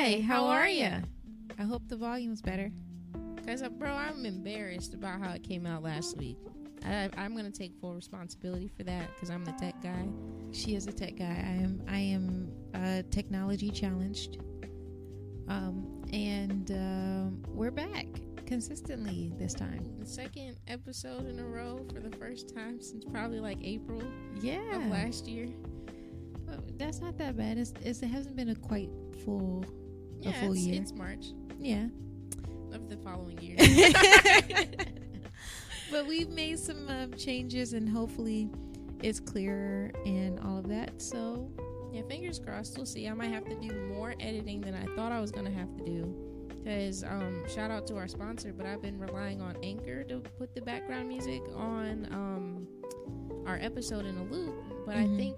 Hi, how are you? I hope the volume's better. Because, bro, I'm embarrassed about how it came out last week. I'm going to take full responsibility for that because I'm the tech guy. She is a tech guy. I am technology challenged. And we're back consistently this time. The second episode in a row for the first time since probably like April of last year. Well, that's not that bad. It hasn't been a full year. It's March. Yeah. Of the following year. But we've made some changes and hopefully it's clearer and all of that. So yeah, fingers crossed. We'll see. I might have to do more editing than I thought I was going to have to do. Because shout out to our sponsor, but I've been relying on Anchor to put the background music on our episode in a loop. But I think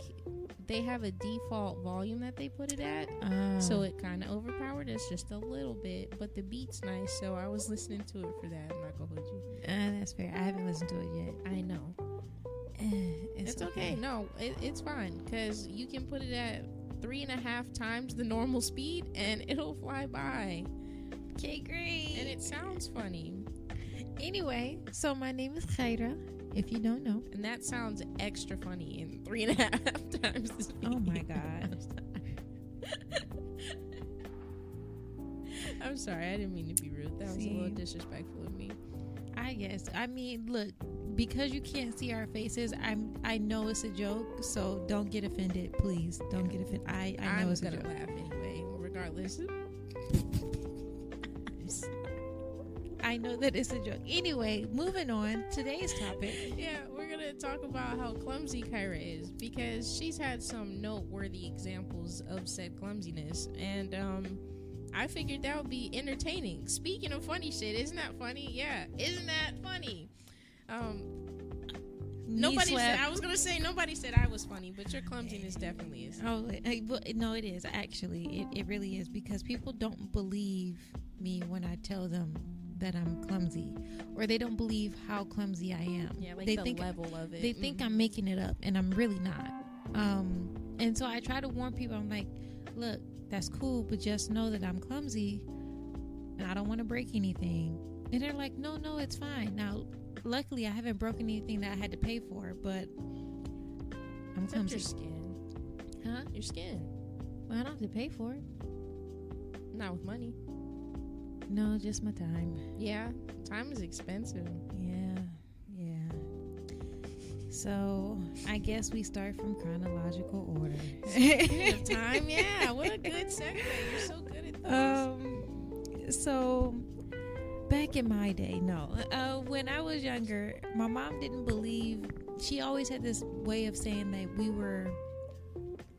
they have a default volume that they put it at. So it kind of overpowered us just a little bit. But the beat's nice, so I was listening to it for that. I'm not going to hold you. That's fair. I haven't listened to it yet. I know. It's okay. No, it's fine. Because you can put it at 3.5 times the normal speed and it'll fly by. Okay, great. And it sounds funny. Anyway, so my name is Khairah, if you don't know. And that sounds extra funny in 3.5 times the speed. Oh my God. I'm sorry, I didn't mean to be rude. That was a little disrespectful of me. I guess. I mean, look, because you can't see our faces, I know it's a joke, so don't get offended, please. Don't get offended. I know it's a joke. I'm gonna laugh anyway, regardless. I know that it's a joke. Anyway, moving on. Today's topic. Yeah, we're going to talk about how clumsy Khairah is because she's had some noteworthy examples of said clumsiness. And I figured that would be entertaining. Speaking of funny shit, isn't that funny? Yeah, isn't that funny? Nobody said, I was going to say nobody said I was funny, but your clumsiness definitely is. Oh, no, it is. Actually, it really is because people don't believe me when I tell them that I'm clumsy, or they don't believe how clumsy I am. Yeah, like they the think, level of it. They think I'm making it up, and I'm really not. And so I try to warn people. I'm like, look, that's cool, but just know that I'm clumsy, and I don't want to break anything. And they're like, no, it's fine. Now, luckily, I haven't broken anything that I had to pay for, but I'm clumsy. Your skin. Huh? Your skin. Well, I don't have to pay for it. Not with money. No, just my time. Yeah, time is expensive. Yeah. So, I guess we start from chronological order. Speaking of time, yeah, what a good segue. You're so good at those. So, back in my day, when I was younger, my mom didn't believe, she always had this way of saying that we were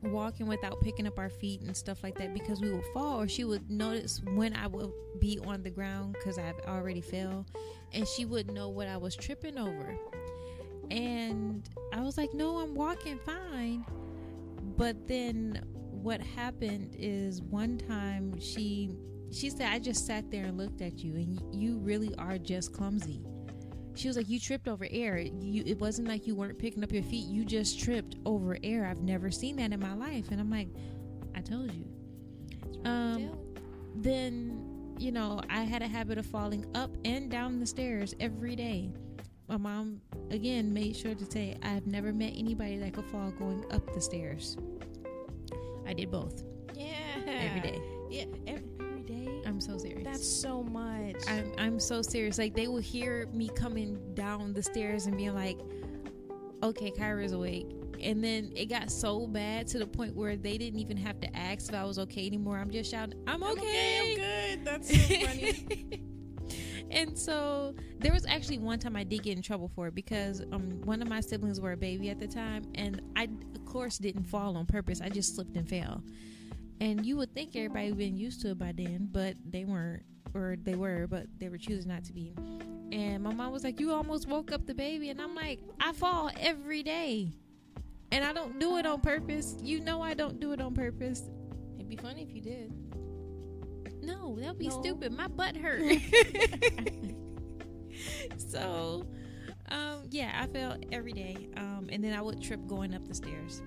walking without picking up our feet and stuff like that because we would fall, or she would notice when I would be on the ground because I've already fell, and she would know what I was tripping over. And I was like, no, I'm walking fine. But then what happened is one time she said, I just sat there and looked at you and you really are just clumsy. She was like, you tripped over air. It wasn't like you weren't picking up your feet. You just tripped over air. I've never seen that in my life. And I'm like, I told you. Then, I had a habit of falling up and down the stairs every day. My mom, again, made sure to say, I've never met anybody that could fall going up the stairs. I did both. Yeah. Every day. Yeah, every day. I'm so serious. That's so much. I'm so serious. Like, they will hear me coming down the stairs and being like, okay, Khairah's awake. And then it got so bad to the point where they didn't even have to ask if I was okay anymore. I'm just shouting, I'm okay. I'm good. That's so funny. And so there was actually one time I did get in trouble for it because one of my siblings were a baby at the time, and I, of course, didn't fall on purpose. I just slipped and fell. And you would think everybody would been used to it by then, but they weren't, or they were, but they were choosing not to be. And my mom was like, you almost woke up the baby. And I'm like, I fall every day. And I don't do it on purpose. I don't do it on purpose. It'd be funny if you did. No, that'd be stupid. My butt hurt. So, I fell every day. And then I would trip going up the stairs.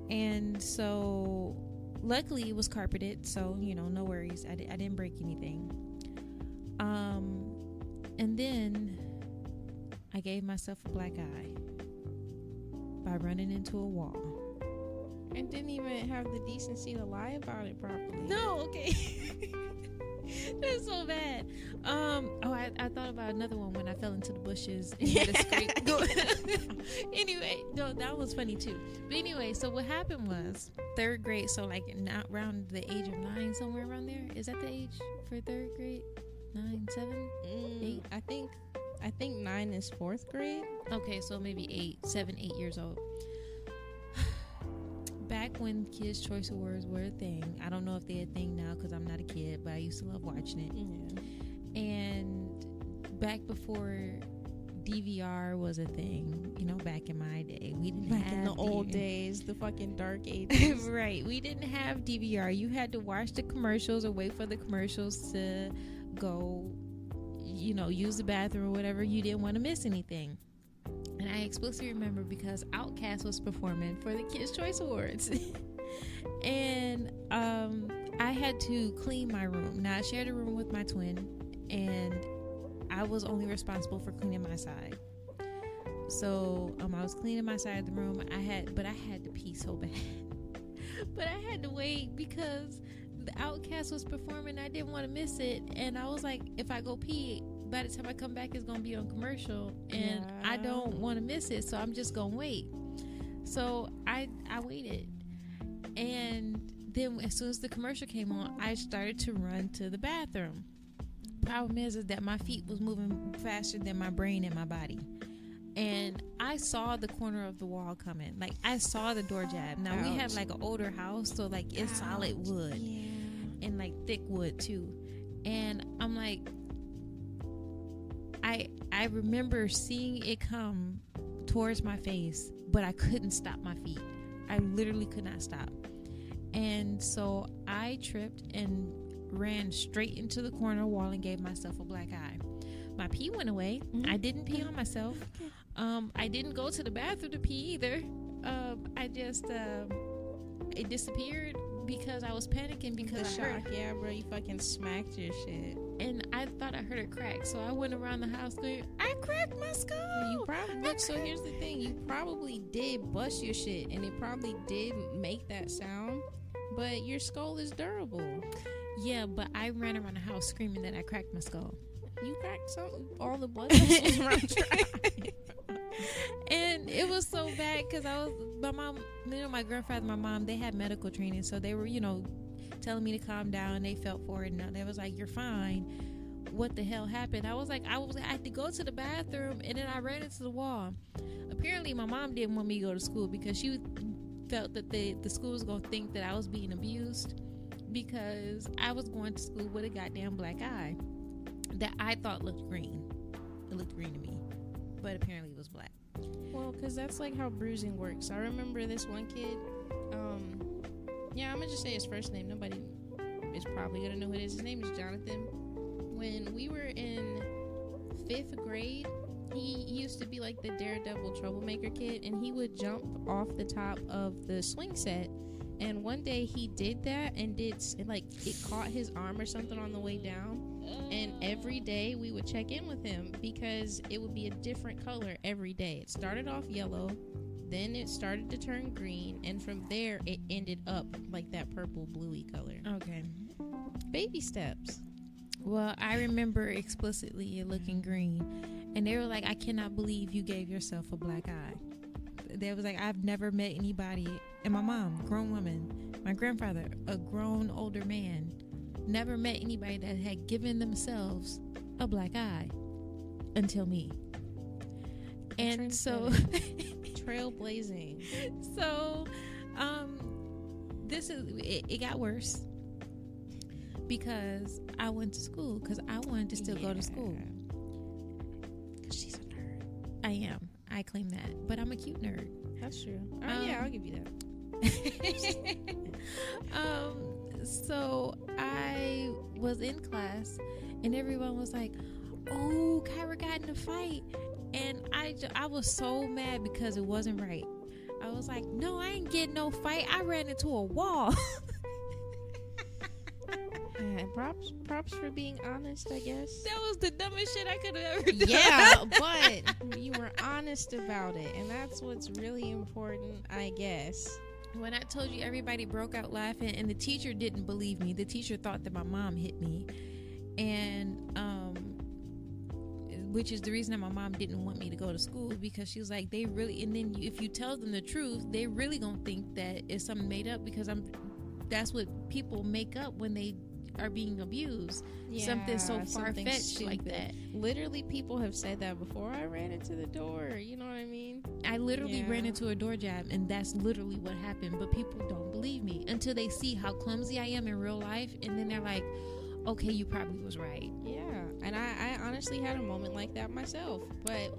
And so luckily it was carpeted, so no worries. I didn't break anything. And then I gave myself a black eye by running into a wall. And didn't even have the decency to lie about it properly. No, okay. That's so bad. I thought about another one when I fell into the bushes and had a scrape. Anyway, no, that was funny too. But anyway, so what happened was 3rd grade, so like not around the age of 9, somewhere around there. Is that the age for 3rd grade? 9, 7, 8? I think 9 is 4th grade. Okay, so maybe 7, 8 years old. Back when Kids' Choice Awards were a thing, I don't know if they're a thing now because I'm not a kid, but I used to love watching it. Yeah. And back before DVR was a thing, back in my day, we didn't have in the old days, the fucking dark ages. Right, we didn't have DVR. You had to watch the commercials or wait for the commercials to go, use the bathroom or whatever. You didn't want to miss anything. And I explicitly remember because Outkast was performing for the Kids' Choice Awards. And I had to clean my room. Now, I shared a room with my twin, and I was only responsible for cleaning my side. So I was cleaning my side of the room. I had to pee so bad. But I had to wait because the Outkast was performing. I didn't want to miss it. And I was like, if I go pee, by the time I come back, it's going to be on commercial. And I don't want to miss it. So I'm just going to wait. So I waited. And then as soon as the commercial came on, I started to run to the bathroom. Problem is that my feet was moving faster than my brain and my body. And I saw the corner of the wall coming. Like, I saw the door jab. Now, we have, like, an older house, so, like, it's solid wood. Yeah. And, like, thick wood, too. And I'm like, I remember seeing it come towards my face, but I couldn't stop my feet. I literally could not stop. And so I tripped and ran straight into the corner wall and gave myself a black eye. My pee went away. Mm-hmm. I didn't pee on myself. I didn't go to the bathroom to pee either. I just it disappeared because I was panicking because I heard. Yeah, bro, you fucking smacked your shit. And I thought I heard a crack, so I went around the house going, I cracked my skull. You probably so here's the thing, you probably did bust your shit, and it probably did make that sound, but your skull is durable. Yeah, but I ran around the house screaming that I cracked my skull. You cracked all the blood vessels around your eye. And it was so bad because my mom, my grandfather, my mom, they had medical training, so they were, telling me to calm down. They felt for it, and they was like, "You're fine." What the hell happened? I had to go to the bathroom, and then I ran into the wall. Apparently, my mom didn't want me to go to school because she felt that the school was gonna think that I was being abused because I was going to school with a goddamn black eye that I thought looked green. It looked green to me, but apparently it was black. Well, because that's like how bruising works. I remember this one kid. I'm gonna just say his first name. Nobody is probably gonna know who it is. His name is Jonathan. When we were in 5th grade, he used to be like the daredevil troublemaker kid, and he would jump off the top of the swing set. And one day he did that and it caught his arm or something on the way down. And every day we would check in with him because it would be a different color every day. It started off yellow, then it started to turn green, and from there it ended up like that purple bluey color. Okay. Baby steps. Well, I remember explicitly it looking green, and they were like, I cannot believe you gave yourself a black eye. They was like, I've never met anybody, and my mom, grown woman, my grandfather, a grown older man, never met anybody that had given themselves a black eye until me. And so trailblazing. So it got worse because I went to school because I wanted to still go to school. Because she's a nerd. I am. I claim that. But I'm a cute nerd. That's true. Yeah, I'll give you that. So I was in class and everyone was like, oh, Khairah got in a fight. And I was so mad because it wasn't right. I was like, no, I ain't getting no fight. I ran into a wall. props for being honest, I guess. That was the dumbest shit I could have ever done. Yeah, but you were honest about it, and that's what's really important, I guess. When I told you, everybody broke out laughing, and the teacher didn't believe me. The teacher thought that my mom hit me, and which is the reason that my mom didn't want me to go to school, because she was like, they really, and then if you tell them the truth, they really gonna think that it's something made up, because that's what people make up when they are being abused. Yeah, something so far-fetched like that. Literally, people have said that before. I ran into the door, you know what I mean? I literally ran into a door jab, and that's literally what happened. But people don't believe me until they see how clumsy I am in real life, and then they're like, okay, you probably was right. Yeah, and I honestly had a moment like that myself. But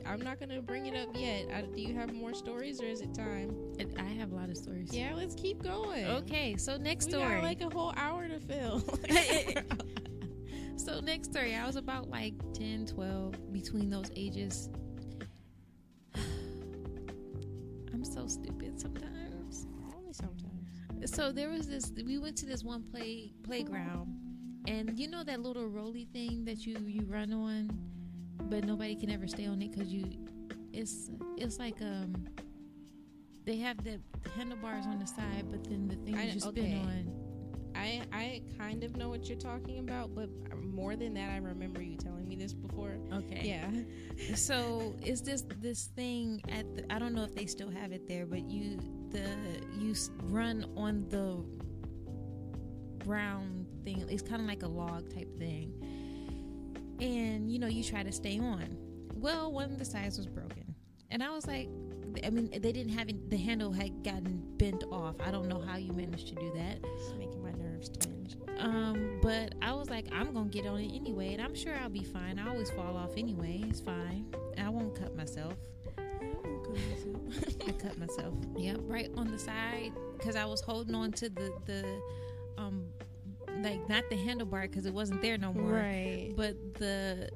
I'm not going to bring it up yet. Do you have more stories, or is it time? I have a lot of stories. Yeah, let's keep going. Okay, so next story. We got like a whole hour to fill. So next story, I was about like 10, 12, between those ages. I'm so stupid sometimes. Only sometimes. So there was we went to this one playground, and you know that little rolly thing that you run on, but nobody can ever stay on it because it's like they have the handlebars on the side, but then the thing that you spin on. I kind of know what you're talking about, but more than that, I remember you telling me this before. Okay. Yeah. So it's this thing I don't know if they still have it there, but you run on the brown thing. It's kind of like a log type thing, and you try to stay on. Well, one of the sides was broken, and I was like, I mean, they didn't have it, the handle had gotten bent off. I don't know how you managed to do that. It's making my nerves twinge. But I was like, I'm gonna get on it anyway, and I'm sure I'll be fine. I always fall off anyway. It's fine. I won't cut myself. I cut myself. Yep, right on the side, because I was holding on to the like not the handlebar because it wasn't there no more. Right. But the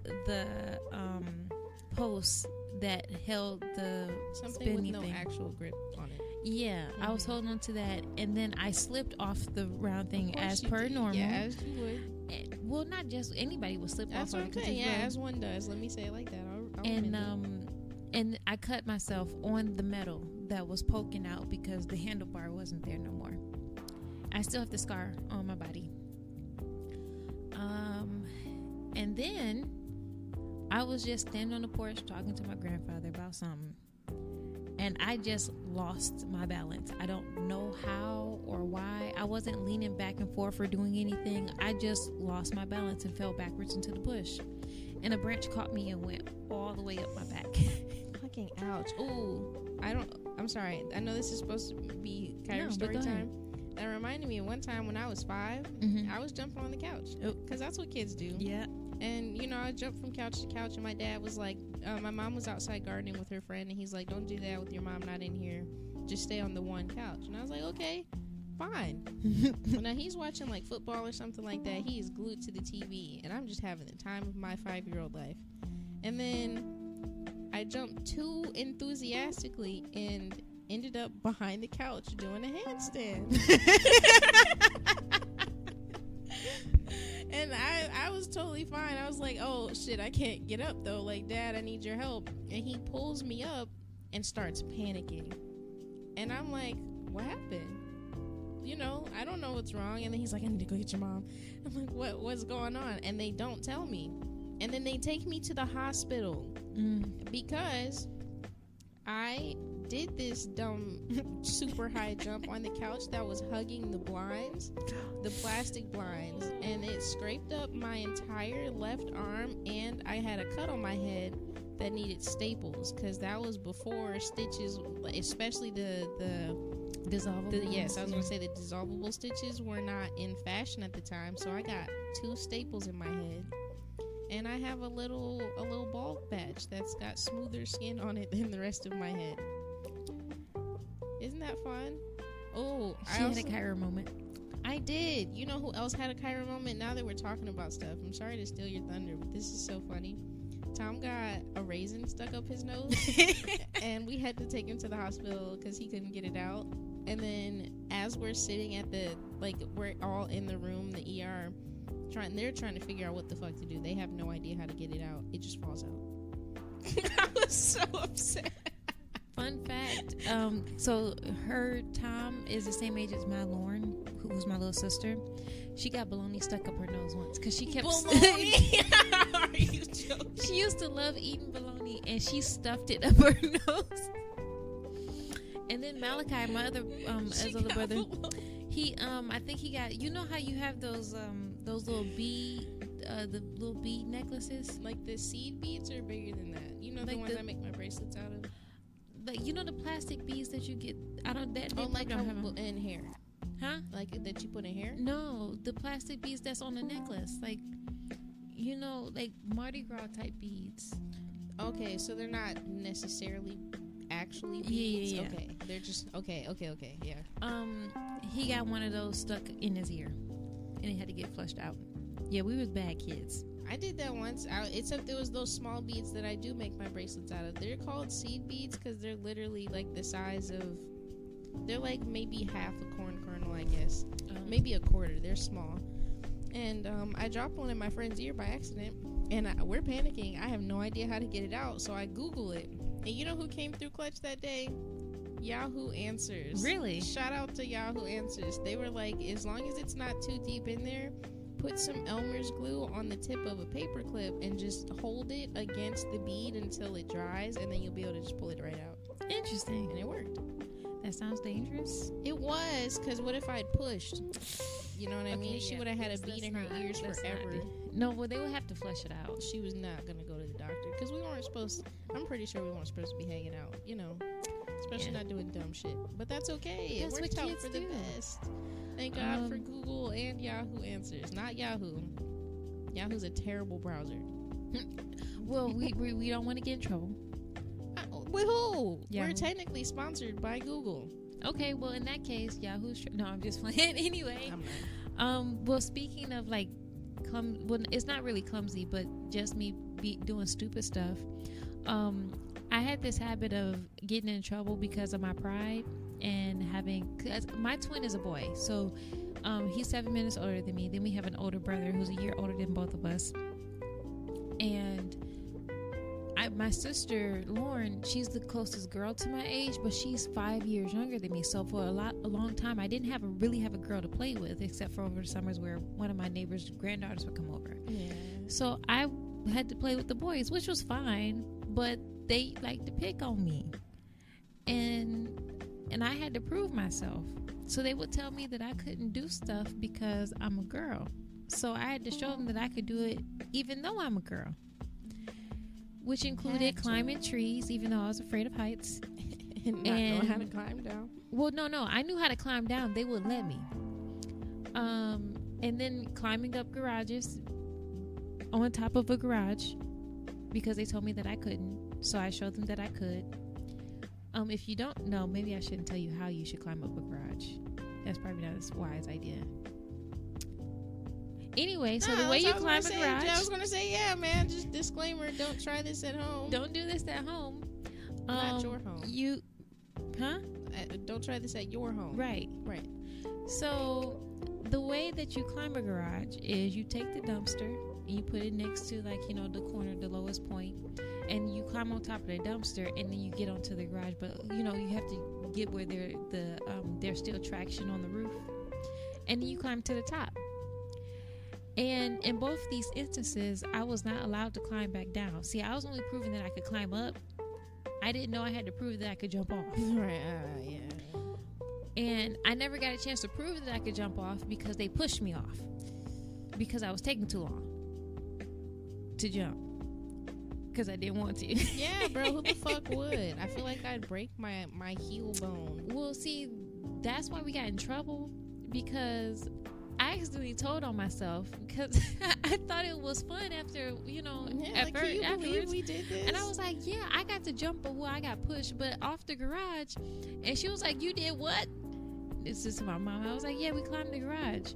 post that held the something with no thing. Actual grip on it. Yeah, mm-hmm. I was holding on to that, and then I slipped off the round thing as per normal. Yeah, as you would. Well, not just anybody would slip That's off. That's what I'm saying. Yeah, as one does. Let me say it like that. And I cut myself on the metal that was poking out because the handlebar wasn't there no more. I still have the scar on my body. And then I was just standing on the porch talking to my grandfather about something, and I just lost my balance. I don't know how or why. I wasn't leaning back and forth or doing anything. I just lost my balance and fell backwards into the bush, and a branch caught me and went all the way up my back. Fucking ouch. Ooh, I'm sorry. I know this is supposed to be Khairah story time. That reminded me of one time when I was 5, I was jumping on the couch because that's what kids do. Yeah. And, I jumped from couch to couch, and my dad was like, my mom was outside gardening with her friend, and he's like, don't do that with your mom not in here. Just stay on the one couch. And I was like, okay, fine. Well, now he's watching, like, football or something like that. He is glued to the TV, and I'm just having the time of my 5-year-old life. And then I jumped too enthusiastically and ended up behind the couch doing a handstand. And I was totally fine. I was like, oh shit, I can't get up though. Like, Dad, I need your help. And he pulls me up and starts panicking. And I'm like, what happened? I don't know what's wrong. And then he's like, I need to go get your mom. I'm like, what's going on? And they don't tell me. And then they take me to the hospital because I did this dumb super high jump on the couch that was hugging the blinds, the plastic blinds, and it scraped up my entire left arm, and I had a cut on my head that needed staples because that was before stitches, especially the dissolvable. Yes, I was gonna say the dissolvable stitches were not in fashion at the time, so I got 2 staples in my head. And I have a little bald patch that's got smoother skin on it than the rest of my head. Isn't that fun? Oh, she had a Khairah moment. I did. You know who else had a Khairah moment? Now that we're talking about stuff, I'm sorry to steal your thunder, but this is so funny. Tom got a raisin stuck up his nose, and we had to take him to the hospital because he couldn't get it out. And then as we're sitting at the, like, we're all in the room, the ER, they're trying to figure out what the fuck to do. They have no idea how to get it out. It just falls out. I was so upset. Fun fact, so her Tom is the same age as my Lauren, who's my little sister. She got bologna stuck up her nose once because she kept bologna. Are you joking? She used to love eating bologna and she stuffed it up her nose. And then Malachi, my other older brother, he I think he got, you know how you have those little bead the little bead necklaces, like the seed beads are bigger than that. You know, like the ones I make my bracelets out of. Like, you know the plastic beads that you get out of that? Oh, like in hair. Huh? Like that you put in hair? No, the plastic beads that's on the necklace. Like, you know, like Mardi Gras type beads. Okay, so they're not necessarily actually beads. Yeah. Okay, they're just okay. Yeah. He got one of those stuck in his ear, and it had to get flushed out. Yeah, we was bad kids. I did that once, except it was those small beads that I do make my bracelets out of. They're called seed beads because they're literally like the size of, they're like maybe half a corn kernel, I guess. Maybe a quarter. They're small. And I dropped one in my friend's ear by accident, and we're panicking. I have no idea how to get it out, so I Google it. And you know who came through clutch that day? Yahoo Answers. Really? Shout out to Yahoo Answers. They were like, as long as it's not too deep in there, put some Elmer's glue on the tip of a paper clip and just hold it against the bead until it dries, and then you'll be able to just pull it right out. Interesting. And it worked. That sounds dangerous. It was, because what if I had pushed? You know what I mean? She would have had a bead in her ears forever. No, well, they would have to flush it out. She was not going to go to the doctor, because we weren't supposed, I'm pretty sure we weren't supposed to be hanging out, you know, especially not doing dumb shit. But that's okay. It worked out for the best. Thank God for Google and Yahoo Answers. Not Yahoo. Yahoo's a terrible browser. Well, we don't want to get in trouble. With who? Yahoo. We're technically sponsored by Google. Okay, well, in that case, Yahoo's... No, I'm just playing. Anyway. Well, speaking of, like, well, it's not really clumsy, but just me doing stupid stuff. I had this habit of getting in trouble because of my pride and cause my twin is a boy, so he's 7 minutes older than me. Then we have an older brother who's a year older than both of us, and my sister Lauren, she's the closest girl to my age, but she's 5 years younger than me. So for a long time, I didn't really have a girl to play with, except for over the summers where one of my neighbors' granddaughters would come over. Yeah. So I had to play with the boys, which was fine, but they liked to pick on me, and I had to prove myself. So they would tell me that I couldn't do stuff because I'm a girl. So I had to show them that I could do it even though I'm a girl, which included climbing trees, even though I was afraid of heights. and not know how to climb down. Well, no, I knew how to climb down. They would let me. And then climbing up garages on top of a garage because they told me that I couldn't. So I showed them that I could. If you don't know, maybe I shouldn't tell you how you should climb up a garage. That's probably not a wise idea. Anyway, so the way you climb a garage... I was going to say, yeah, man, just disclaimer, don't try this at home. Don't do this at home. Not your home. Huh? Don't try this at your home. Right. So the way that you climb a garage is you take the dumpster and you put it next to, like, you know, the corner, the lowest point, and you climb on top of the dumpster, and then you get onto the garage. But you know, you have to get where there's still traction on the roof, and then you climb to the top. And in both these instances, I was not allowed to climb back down. See, I was only proving that I could climb up. I didn't know I had to prove that I could jump off. Right. Yeah. And I never got a chance to prove that I could jump off because they pushed me off because I was taking too long to jump because I didn't want to. Yeah, bro, who the fuck would? I feel like I'd break my heel bone. Well, see, that's why we got in trouble, because I accidentally told on myself because I thought it was fun after, you know, afterwards. We did this? And I was like, yeah, I got to jump, but I got pushed, but off the garage. And she was like, you did what? This is my mom. I was like, yeah, we climbed the garage.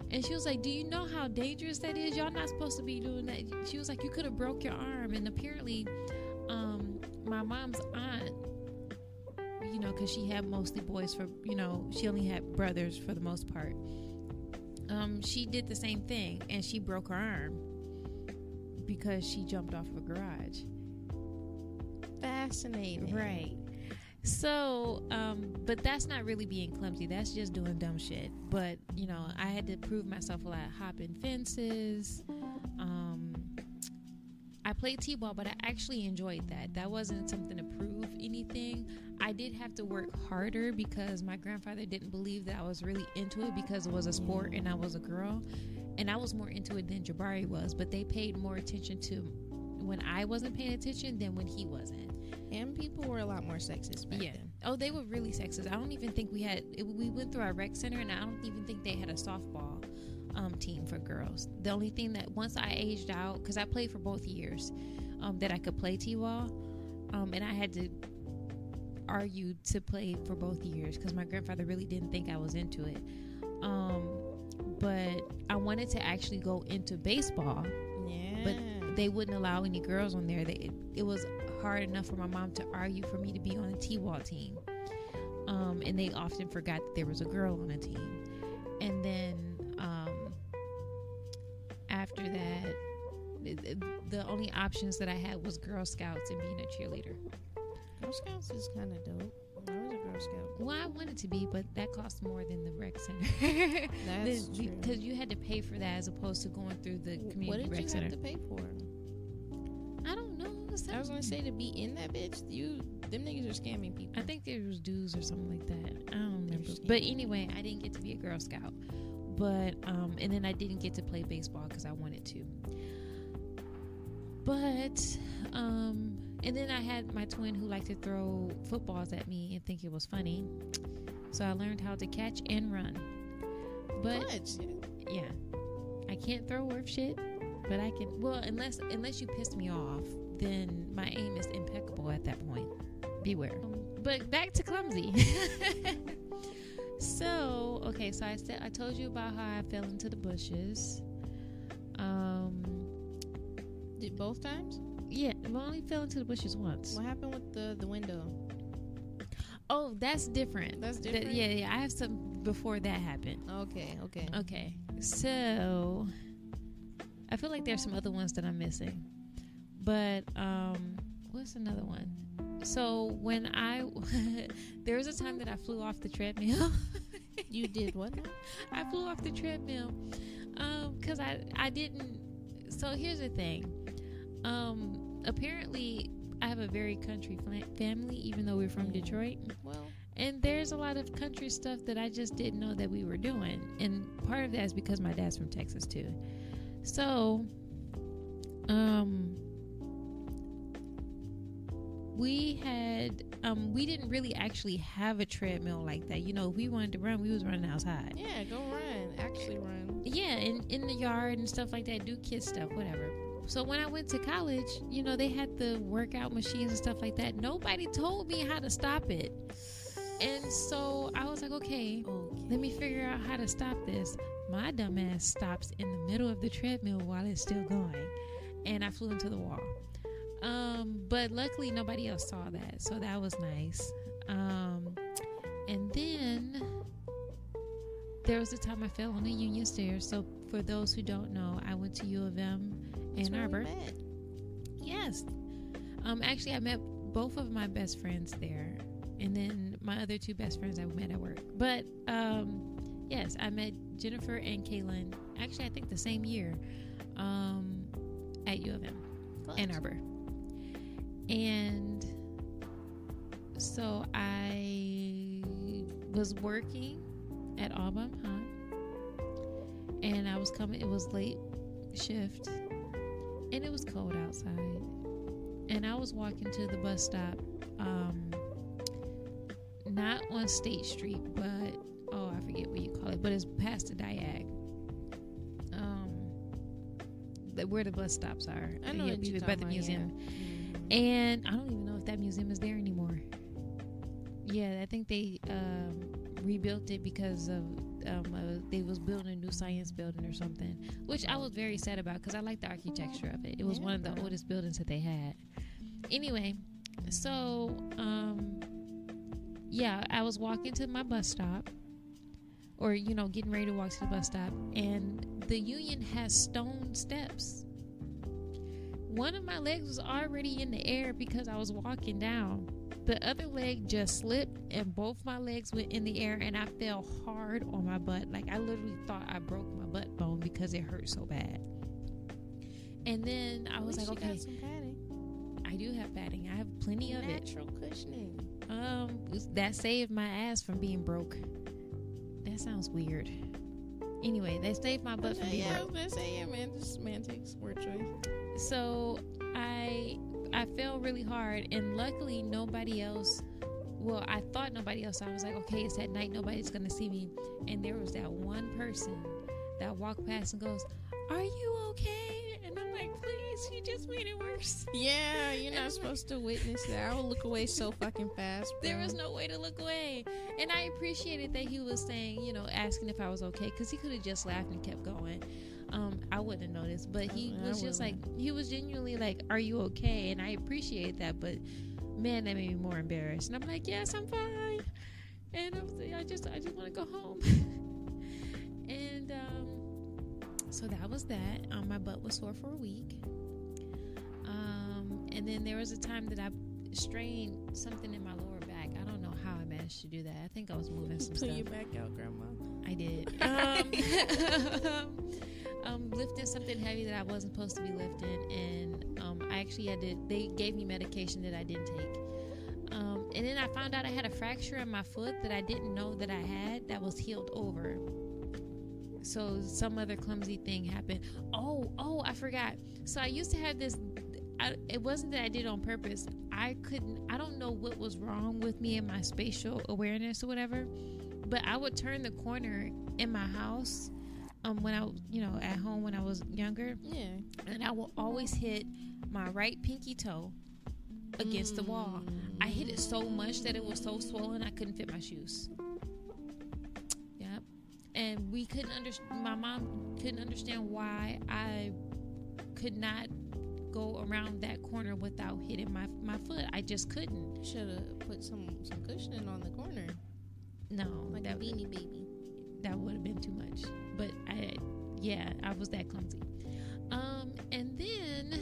And she was like, do you know how dangerous that is? Y'all not supposed to be doing that. She was like, you could have broke your arm. And apparently, my mom's aunt you know, because she had mostly boys for, you know, she only had brothers for the most part. She did the same thing, and she broke her arm because she jumped off of a garage. Fascinating. Right. So, but that's not really being clumsy. That's just doing dumb shit. But, you know, I had to prove myself a lot, hopping fences. I played t-ball, but I actually enjoyed that. That wasn't something to prove anything. I did have to work harder because my grandfather didn't believe that I was really into it because it was a sport and I was a girl. And I was more into it than Jabari was, but they paid more attention to when I wasn't paying attention than when he wasn't. And people were a lot more sexist back then. Oh, they were really sexist. I don't even think we went through our rec center, and I don't even think they had a softball team for girls. The only thing that once I aged out, because I played for both years, that I could play t-ball, and I had to argue to play for both years because my grandfather really didn't think I was into it. But I wanted to actually go into baseball, but they wouldn't allow any girls on there. It was hard enough for my mom to argue for me to be on a t-ball team, and they often forgot that there was a girl on a team. And then after that, the only options that I had was Girl Scouts and being a cheerleader. Girl Scouts is kind of dope. I was a Girl Scout. Well, I wanted to be, but that cost more than the rec center. That's true. Because you had to pay for that as opposed to going through the community rec center. What did you have to pay for? I don't know. I was gonna say, to be in that bitch, them niggas are scamming people. I think there was dues or something like that. I don't remember. But anyway, I didn't get to be a Girl Scout. But and then I didn't get to play baseball because I wanted to. But and then I had my twin who liked to throw footballs at me and think it was funny. So I learned how to catch and run. But yeah, I can't throw worth shit, but I can. Well, unless you piss me off, then my aim is impeccable at that point. Beware. But back to clumsy. So I told you about how I fell into the bushes. Did both times? Yeah, I only fell into the bushes once. What happened with the window? Oh, that's different. That's different? Yeah. I have some before that happened. Okay. So I feel like there's some other ones that I'm missing. But what's another one? So when there was a time that I flew off the treadmill. You did what now? I flew off the treadmill because I didn't. So here's the thing. Apparently I have a very country family, even though we're from Detroit. Well, and there's a lot of country stuff that I just didn't know that we were doing, and part of that is because my dad's from Texas too. So we didn't really actually have a treadmill like that. You know, if we wanted to run, we was running outside. Yeah, go run. Actually run. Yeah, in the yard and stuff like that. Do kid stuff, whatever. So when I went to college, you know, they had the workout machines and stuff like that. Nobody told me how to stop it. And so I was like, okay, let me figure out how to stop this. My dumb ass stops in the middle of the treadmill while it's still going. And I flew into the wall. But luckily nobody else saw that, so that was nice. And then there was a time I fell on the Union Stairs. So for those who don't know, I went to U of M, Ann Arbor. Yes. Actually, I met both of my best friends there, and then my other two best friends I met at work. But yes, I met Jennifer and Kaylyn. Actually, I think the same year at U of M, Ann Arbor. And so I was working at Auburn, and I was coming. It was late shift, and it was cold outside. And I was walking to the bus stop, not on State Street, but I forget what you call it, but it's past the Diag. Where the bus stops are. I know what you're by the museum. Yeah. And I don't even know if that museum is there anymore. Yeah, I think they rebuilt it because of they was building a new science building or something, which I was very sad about because I liked the architecture of it. It was one of the oldest buildings that they had. Anyway, so yeah, I was walking to my bus stop, or getting ready to walk to the bus stop, and the Union has stone steps. One of my legs was already in the air because I was walking down. The other leg just slipped, and both my legs went in the air, and I fell hard on my butt. Like, I literally thought I broke my butt bone because it hurt so bad. And then I was like, okay, got some padding. I do have padding. I have plenty of it. Natural cushioning. That saved my ass from being broke. That sounds weird. Anyway, they saved my butt from being broke. I was gonna say, yeah, man, this semantics, word choice. So I fell really hard, and luckily nobody else. Well, I thought nobody else. I was like, okay, it's at night, nobody's gonna see me. And there was that one person that walked past and goes, "Are you okay?" And I'm like, "Please, you just made it worse." Yeah, you're not supposed to witness that. I would look away so fucking fast, bro. There was no way to look away. And I appreciated that he was saying, asking if I was okay, because he could have just laughed and kept going. I wouldn't have noticed, but he was just like, he was genuinely like, "Are you okay?" And I appreciate that, but man, that made me more embarrassed. And I'm like, "Yes, I'm fine." And I was like, I just want to go home. And so that was that. My butt was sore for a week. And then there was a time that I strained something in my lower back. I don't know how I managed to do that. I think I was moving some stuff. Pull your back out, Grandma. I did. Lifting something heavy that I wasn't supposed to be lifting, and I actually they gave me medication that I didn't take. And then I found out I had a fracture in my foot that I didn't know that I had, that was healed over. So some other clumsy thing happened. Oh, I forgot. So I used to have this, it wasn't that I did it on purpose. I don't know what was wrong with me and my spatial awareness or whatever, but I would turn the corner in my house when I, at home when I was younger. Yeah. And I will always hit my right pinky toe against the wall. I hit it so much that it was so swollen I couldn't fit my shoes. Yep. And my mom couldn't understand why I could not go around that corner without hitting my foot. I just couldn't. Should have put some cushioning on the corner. No, like a Beanie Baby. That would have been too much. But I was that clumsy. And then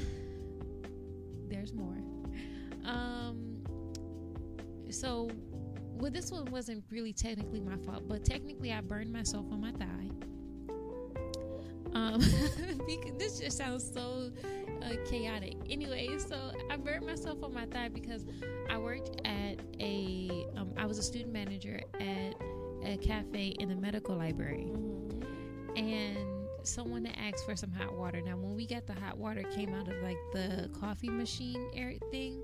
there's more. So this one wasn't really technically my fault, but technically I burned myself on my thigh. Because this just sounds so chaotic. Anyway, so I burned myself on my thigh because I worked at I was a student manager at a cafe in the medical library. Mm-hmm. And someone had asked for some hot water. Now, when we got the hot water, it came out of like the coffee machine area thing.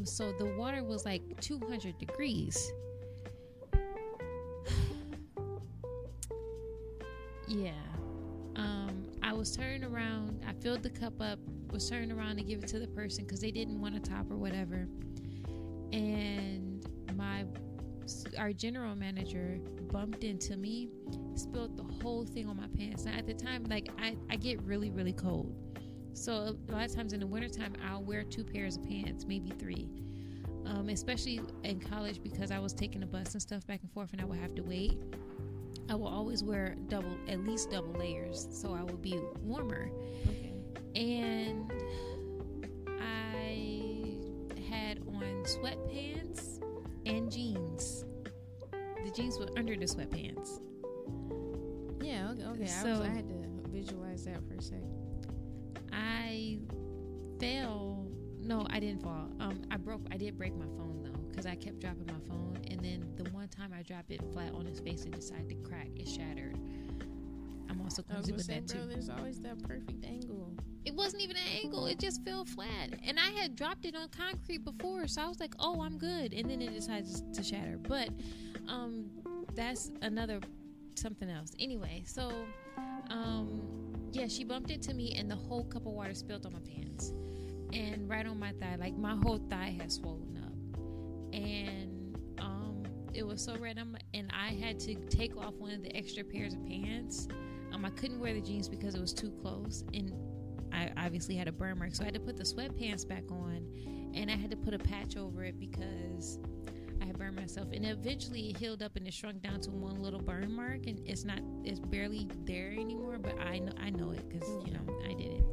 So the water was like 200 degrees. Yeah. I was turning around. I filled the cup up, was turning around to give it to the person because they didn't want a top or whatever. And our general manager bumped into me, spilled the whole thing on my pants. Now, at the time, like I get really, really cold. So a lot of times in the wintertime, I'll wear 2 pairs of pants, maybe 3. Especially in college because I was taking the bus and stuff back and forth and I would have to wait. I will always wear at least double layers so I will be warmer. Okay. And I had on sweatpants and jeans. The jeans were under the sweatpants. Yeah, okay. So, I had to visualize that for a sec. I fell. No, I didn't fall. I did break my phone though, because I kept dropping my phone, and then the one time I dropped it flat on its face and decided to crack, it shattered. I'm also clumsy with that too. Bro, there's always that perfect angle. It wasn't even an angle, it just fell flat, and I had dropped it on concrete before, so I was like, oh, I'm good, and then it decided to shatter. But that's another something else. Anyway, so she bumped into me and the whole cup of water spilled on my pants and right on my thigh. Like my whole thigh had swollen up, and it was so red, and I had to take off one of the extra pairs of pants. I couldn't wear the jeans because it was too close, and I obviously had a burn mark, so I had to put the sweatpants back on, and I had to put a patch over it because I burn myself, and eventually it healed up and it shrunk down to one little burn mark, and it's barely there anymore. But I know it because you know I did it.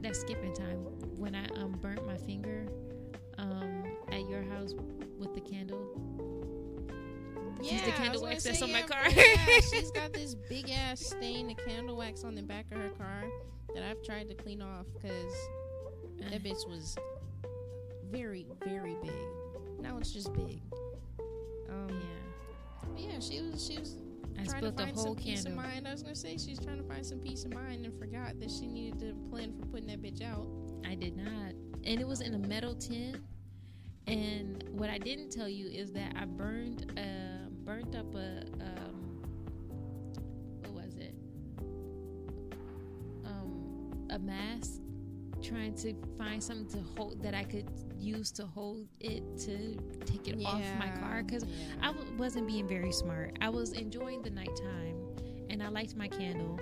That's skipping time. When I burnt my finger at your house with the candle. Yeah, the candle wax that's on my car. Yeah, she's got this big ass stain of candle wax on the back of her car that I've tried to clean off because that bitch was very, very big. Now it's just big. Yeah, she was trying to find some peace of mind. I was gonna say she's trying to find some peace of mind and forgot that she needed to plan for putting that bitch out. I did not, and it was in a metal tin. And what I didn't tell you is that I burnt up a mask, trying to find something to hold that I could use to hold it to take it off my car, because I wasn't being very smart. I was enjoying the nighttime and I liked my candle,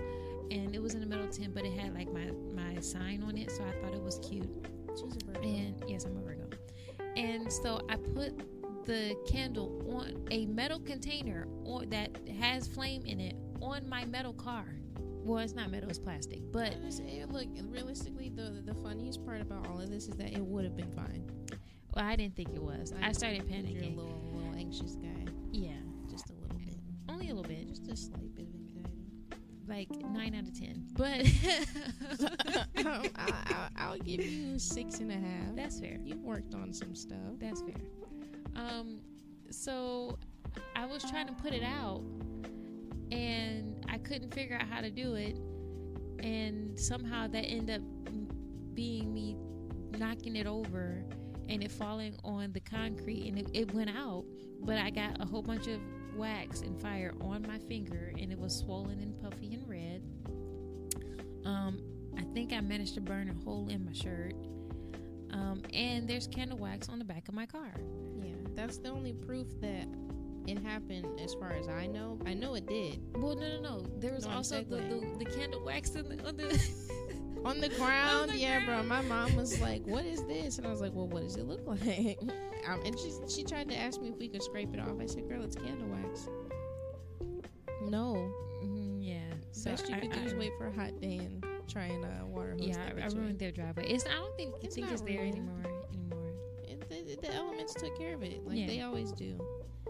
and it was in a metal tin, but it had like my sign on it, so I thought it was cute. She's a Virgo. And yes, I'm a Virgo. And so I put the candle on a metal container that has flame in it on my metal car. Well, it's not metal, it's plastic. But look, realistically, the funniest part about all of this is that it would have been fine. Well, I didn't think it was. I started panicking. You're a little anxious guy. Yeah, just a little bit. Only a little bit. Just a slight bit of anxiety. Like 9 out of 10. But I'll give you 6.5. That's fair. You worked on some stuff. That's fair. So I was trying to put it out, and I couldn't figure out how to do it, and somehow that ended up being me knocking it over and it falling on the concrete, and it went out, but I got a whole bunch of wax and fire on my finger, and it was swollen and puffy and red. I think I managed to burn a hole in my shirt, and there's candle wax on the back of my car. Yeah, that's the only proof that it happened, as far as I know. I know it did. Well, no. There was also the candle wax on the on the ground. Yeah, bro. My mom was like, "What is this?" And I was like, "Well, what does it look like?" And she tried to ask me if we could scrape it off. I said, "Girl, it's candle wax." No. Yeah. So best you could do is wait for a hot day and try and water hose. Yeah, I ruined their driveway. I don't think it's there anymore. The elements took care of it, like they always do.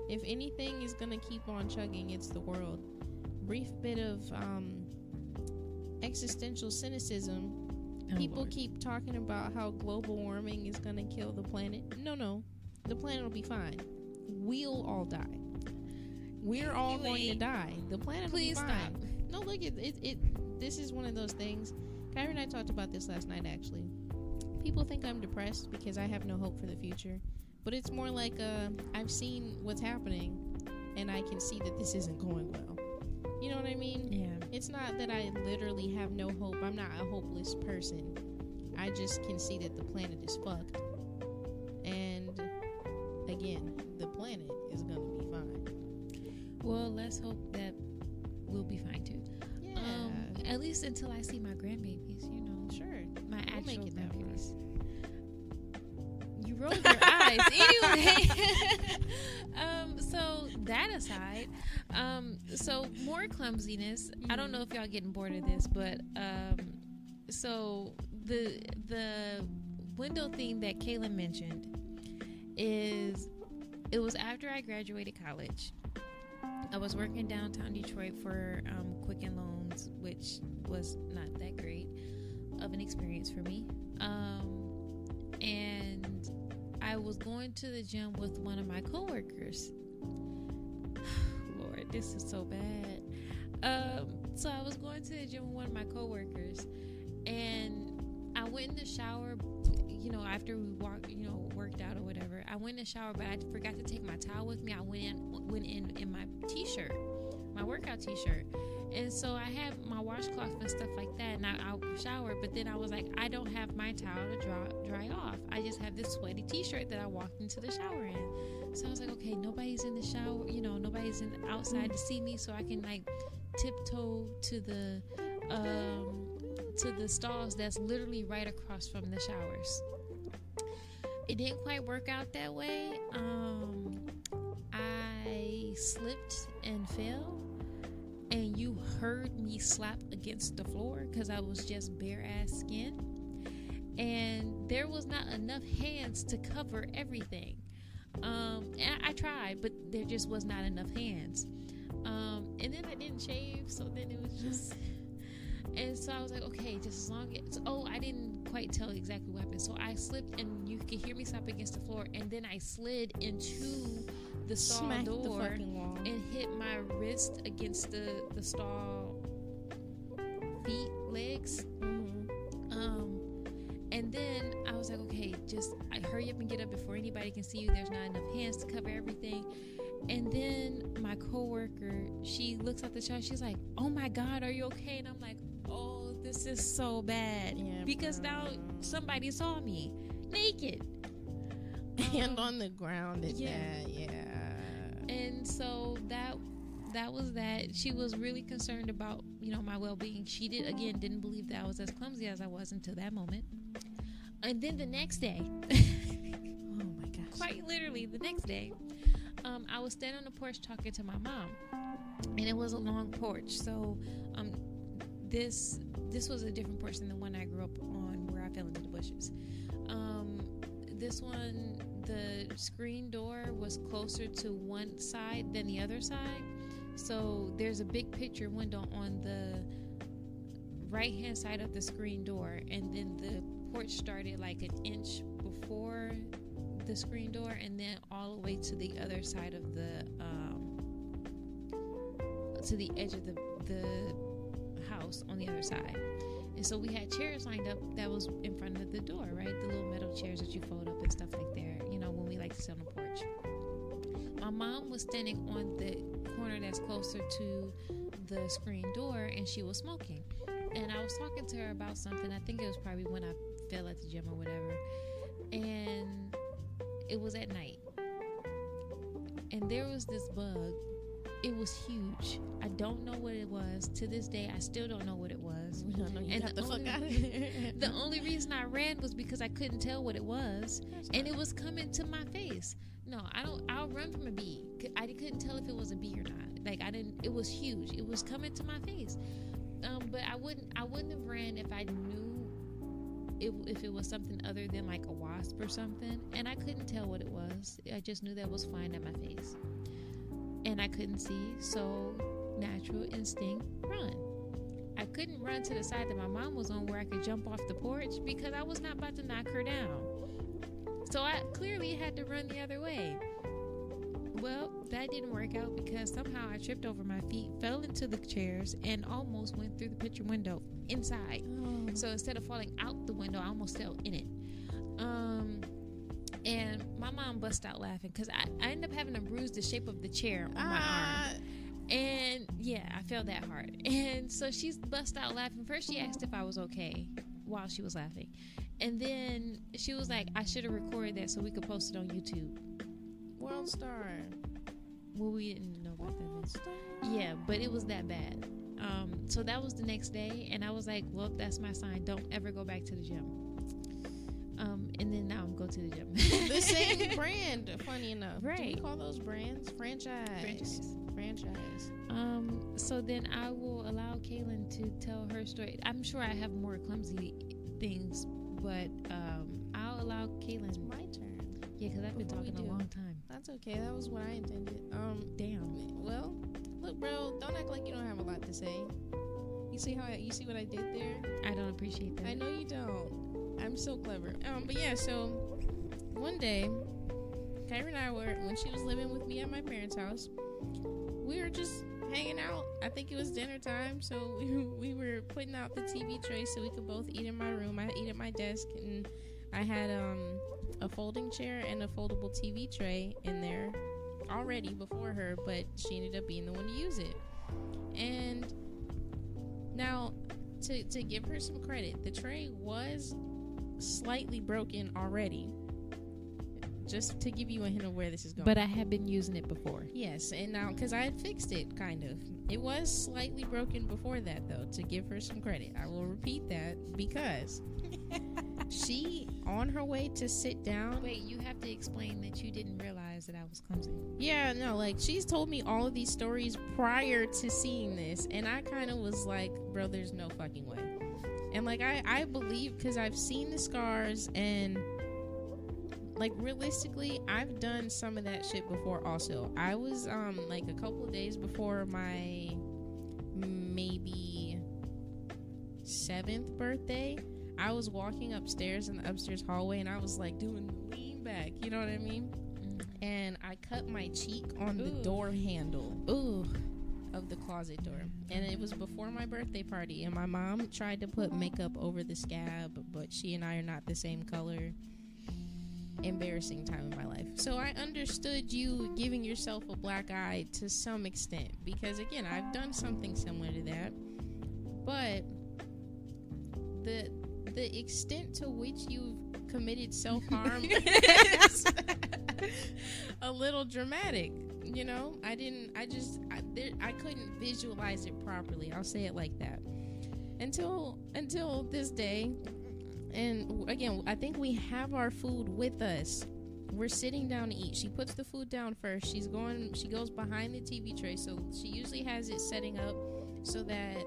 If anything is gonna keep on chugging, it's the world. Brief bit of existential cynicism. People keep talking about how global warming is gonna kill the planet. No, the planet will be fine. We'll all die. We're all going to die. The planet will be fine. Stop. No, look, this is one of those things. Khairah and I talked about this last night, actually. People think I'm depressed because I have no hope for the future. But it's more like I've seen what's happening, and I can see that this isn't going well. You know what I mean? Yeah. It's not that I literally have no hope. I'm not a hopeless person. I just can see that the planet is fucked. And, again, the planet is going to be fine. Well, let's hope that we'll be fine, too. Yeah. At least until I see my grandbabies, you know. Sure. My actual grandbabies. You rolled rolled your eyes. Anyway, so that aside, so more clumsiness. Mm-hmm. I don't know if y'all getting bored of this, but so the window thing that Kaylyn mentioned is, it was after I graduated college. I was working downtown Detroit for Quicken Loans, which was not that great of an experience for me. And I was going to the gym with one of my coworkers. Lord, this is so bad. So I was going to the gym with one of my coworkers, and I went in the shower, after we worked out or whatever. I went in the shower, but I forgot to take my towel with me. I went in my t-shirt, my workout t-shirt. And so I had my washcloth and stuff like that, and I showered, but then I was like, I don't have my towel to dry off. I just have this sweaty t-shirt that I walked into the shower in. So I was like, okay, nobody's in the shower, nobody's outside to see me, so I can tiptoe to the stalls that's literally right across from the showers. it didn't quite work out that way. I slipped and fell, and you heard me slap against the floor because I was just bare ass skin, and there was not enough hands to cover everything. And I tried, but there just was not enough hands. And then I didn't shave, so then it was just... And so I was like, okay, just as long as... Oh, I didn't quite tell exactly what happened. So I slipped, and you could hear me slap against the floor, and then I slid into the stall door the fucking wall. And hit my wrist against the stall legs. And then I was like, okay, just hurry up and get up before anybody can see you. There's not enough hands to cover everything. And then my coworker, she looks at the child. She's like, "Oh my God, are you okay?" And I'm like, "Oh, this is so bad." Yeah, because now somebody saw me naked and on the ground at that. Yeah. And so that was that. She was really concerned about, my well-being. She didn't believe that I was as clumsy as I was until that moment. And then the next day, oh my gosh, quite literally the next day, I was standing on the porch talking to my mom, and it was a long porch. So this was a different porch than the one I grew up on, where I fell into the bushes. This one, the screen door was closer to one side than the other side. So there's a big picture window on the right hand side of the screen door, and then the porch started like an inch before the screen door, and then all the way to the other side of to the edge of the house on the other side. And so we had chairs lined up that was in front of the door, right? The little metal chairs that you fold up and stuff like there, when we like to sit on the porch. My mom was standing on the corner that's closer to the screen door, and she was smoking. And I was talking to her about something. I think it was probably when I fell at the gym or whatever. And it was at night. And there was this bug. It was huge. I don't know what it was. To this day, I still don't know what it was. We don't know. You got the fuck out of there. The only reason I ran was because I couldn't tell what it was. And it was coming to my face. No, I'll run from a bee. I couldn't tell if it was a bee or not. It was huge. It was coming to my face. But I wouldn't have ran if I knew if it was something other than like a wasp or something. And I couldn't tell what it was. I just knew that it was flying at my face. And I couldn't see, so natural instinct, run. I couldn't run to the side that my mom was on where I could jump off the porch because I was not about to knock her down. So I clearly had to run the other way. Well, that didn't work out because somehow I tripped over my feet, fell into the chairs, and almost went through the picture window inside. Oh. So instead of falling out the window, I almost fell in it. And my mom bust out laughing because I ended up having to bruise the shape of the chair on my arm. And yeah, I fell that hard. And so she bust out laughing. First she asked if I was okay while she was laughing. And then she was like, I should have recorded that so we could post it on YouTube. World Star. Well, we didn't know about that. World Star. Yeah, but it was that bad. So that was the next day. And I was like, well, that's my sign. Don't ever go back to the gym. And then now I'm going to the gym. The same brand, funny enough. Right. Do we call those brands? Franchise. So then I will allow Kaylyn to tell her story. I'm sure I have more clumsy things, but I'll allow Kaylyn. It's my turn. Yeah, because I've been talking a long time. That's okay. That was what I intended. Damn. Well, look, bro, don't act like you don't have a lot to say. You see what I did there? I don't appreciate that. I know you don't. I'm so clever. But yeah, so one day, Khairah and I were, when she was living with me at my parents' house, we were just hanging out. I think it was dinner time, so we were putting out the TV tray so we could both eat in my room. I eat at my desk, and I had a folding chair and a foldable TV tray in there already before her, but she ended up being the one to use it. And now, to give her some credit, the tray was slightly broken already, just to give you a hint of where this is going. But I have been using it before. Yes, and now because I had fixed it, kind of. It was slightly broken before that, though, to give her some credit. I will repeat that because she, on her way to sit down. Wait, you have to explain that you didn't realize that I was clumsy. Yeah, no, like, she's told me all of these stories prior to seeing this, and I kind of was like, bro, there's no fucking way. And, like, I believe, because I've seen the scars, and, like, realistically, I've done some of that shit before also. I was, like, a couple of days before my maybe 7th birthday, I was walking upstairs in the upstairs hallway, and I was, like, doing the lean back, you know what I mean? Mm-hmm. And I cut my cheek on the door handle. Ooh. Of the closet door, and it was before my birthday party, and my mom tried to put makeup over the scab, but she and I are not the same color. Embarrassing time in my life. So I understood you giving yourself a black eye to some extent, because again, I've done something similar to that, but the extent to which you've committed self-harm is a little dramatic. You know, I couldn't visualize it properly. I'll say it like that. Until this day. And again, I think we have our food with us. We're sitting down to eat. She puts the food down first. She goes behind the TV tray. So she usually has it setting up so that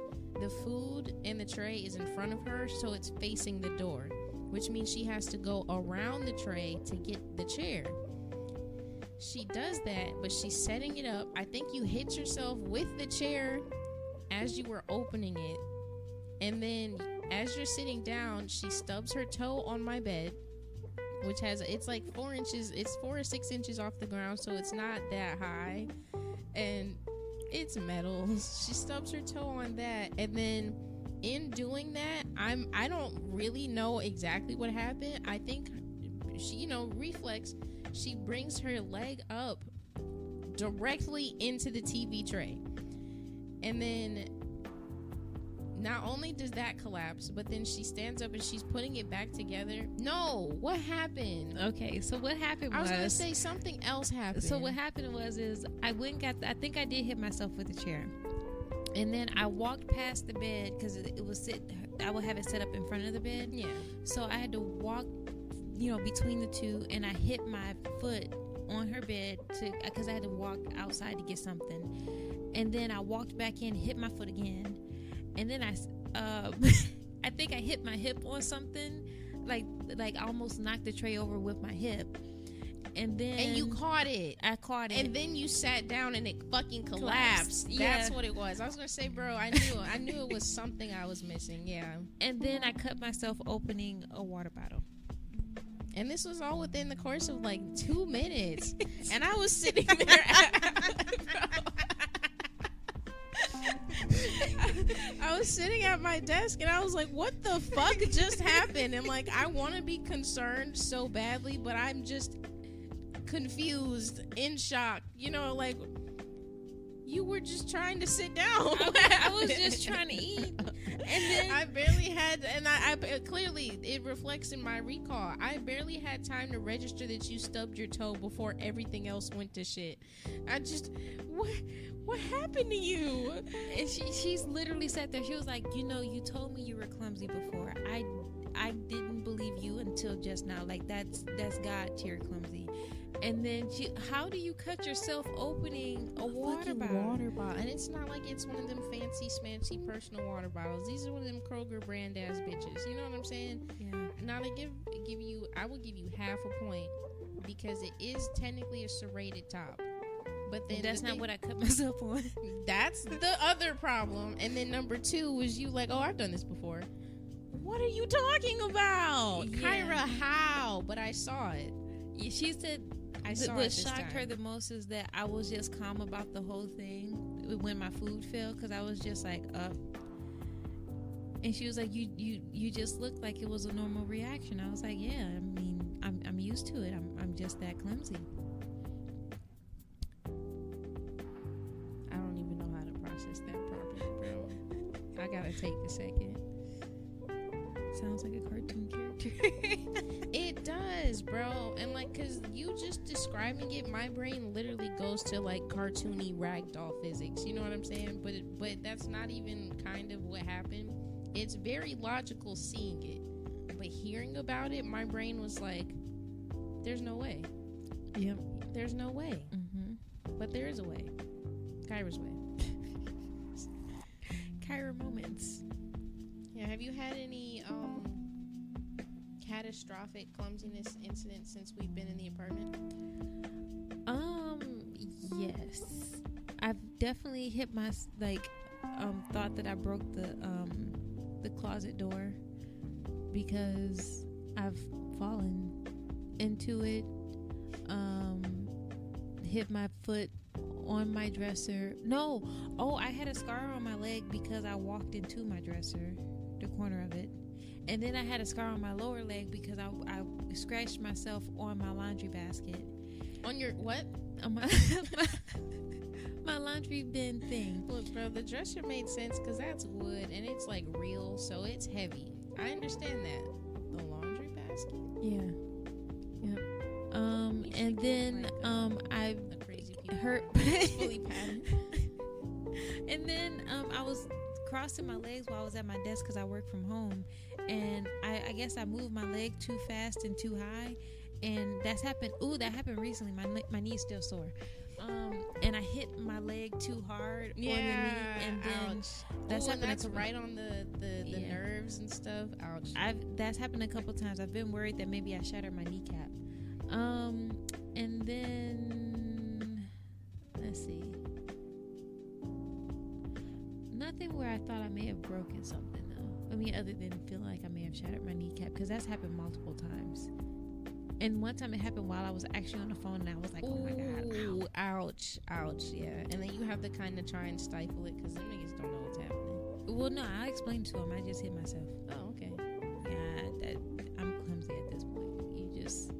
the food and the tray is in front of her, so it's facing the door, which means she has to go around the tray to get the chair. She does that, but she's setting it up. I think you hit yourself with the chair as you were opening it. And then as you're sitting down, she stubs her toe on my bed, which it's like 4 inches. It's 4 or 6 inches off the ground, so it's not that high. And it's metal. She stubs her toe on that. And then in doing that, I don't really know exactly what happened. I think she, reflex. She brings her leg up directly into the TV tray. And then not only does that collapse, but then she stands up and she's putting it back together. No, what happened? Okay, so what happened was... I was going to say something else happened. So what happened is I went and I think I did hit myself with the chair. And then I walked past the bed because I would have it set up in front of the bed. Yeah. So I had to walk between the two, and I hit my foot on her bed because I had to walk outside to get something. And then I walked back in, hit my foot again, and then I think I hit my hip on something, like I almost knocked the tray over with my hip. And you caught it. I caught it. And then you sat down and it fucking collapsed. Yeah. That's what it was. I was going to say, bro, I knew it was something I was missing. Yeah. And then I cut myself opening a water bottle. And this was all within the course of like 2 minutes. And I was sitting there. I was sitting at my desk and I was like, what the fuck just happened? And like, I want to be concerned so badly, but I'm just confused, in shock. Like, you were just trying to sit down. I was just trying to eat. And then I barely had, and I clearly it reflects in my recall. I barely had time to register that you stubbed your toe before everything else went to shit. I just, what happened to you? And she's literally sat there. She was like, you told me you were clumsy before. I didn't believe you until just now. Like that's God, you're clumsy. And then how do you cut yourself opening a water bottle? And it's not like it's one of them fancy smancy personal water bottles. These are one of them Kroger brand ass bitches. You know what I'm saying? Yeah. Now to I will give you half a point because it is technically a serrated top. But then that's not what I cut myself on. That's the other problem. And then number 2 was you like, oh, I've done this before. What are you talking about? Yeah. Khairah, how? But I saw it. She said what shocked her the most is that I was just calm about the whole thing when my food fell, because I was just like up. And she was like, you just looked like it was a normal reaction. I was like, yeah, I mean, I'm used to it. I'm just that clumsy. I don't even know how to process that properly, bro. I gotta take a second. Sounds like a cartoon character. It does, bro. And like, cause you just describing it, my brain literally goes to like cartoony ragdoll physics. You know what I'm saying? But that's not even kind of what happened. It's very logical seeing it. But of hearing about it, my brain was like, there's no way. Yep. There's no way. But there is a way. Khairah's way. Khairah moments. Yeah, have you had any catastrophic clumsiness incidents since we've been in the apartment? Yes. I've definitely hit my thought that I broke the closet door because I've fallen into it. Hit my foot on my dresser. No. Oh, I had a scar on my leg because I walked into my dresser, the corner of it. And then I had a scar on my lower leg because I scratched myself on my laundry basket. On your what? On my laundry bin thing. Look, bro, the dresser made sense because that's wood and it's like real, so it's heavy. I understand that. The laundry basket? Yeah. Yep. And then I hurt fully padded. And then I was crossing my legs while I was at my desk because I work from home, and I guess I moved my leg too fast and too high, and that's happened. Ooh, that happened recently. My knee's still sore. And I hit my leg too hard on the knee, and then that's happened. That's right on the nerves and stuff. Ouch. That's happened a couple times. I've been worried that maybe I shattered my kneecap. And then let's see. Nothing where I thought I may have broken something though. I mean, other than feeling like I may have shattered my kneecap, because that's happened multiple times. And one time it happened while I was actually on the phone, and I was like, oh my God. Ouch, yeah. And then you have to kind of try and stifle it because them niggas don't know what's happening. Well, no, I explained to him. I just hit myself. Oh, okay. Yeah, I'm clumsy at this point. You just...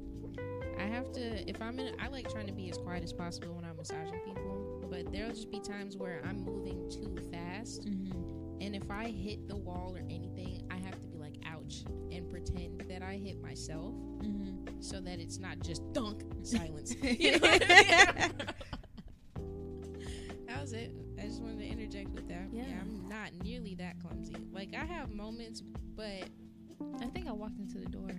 I have to, if I'm in, I like trying to be as quiet as possible when I'm massaging people, but there'll just be times where I'm moving too fast, and if I hit the wall or anything, I have to be like, ouch, and pretend that I hit myself, so that it's not just dunk silence. You know what I mean? That was it. I just wanted to interject with that. Yeah, I'm not nearly that clumsy. Like, I have moments, but I think I walked into the door.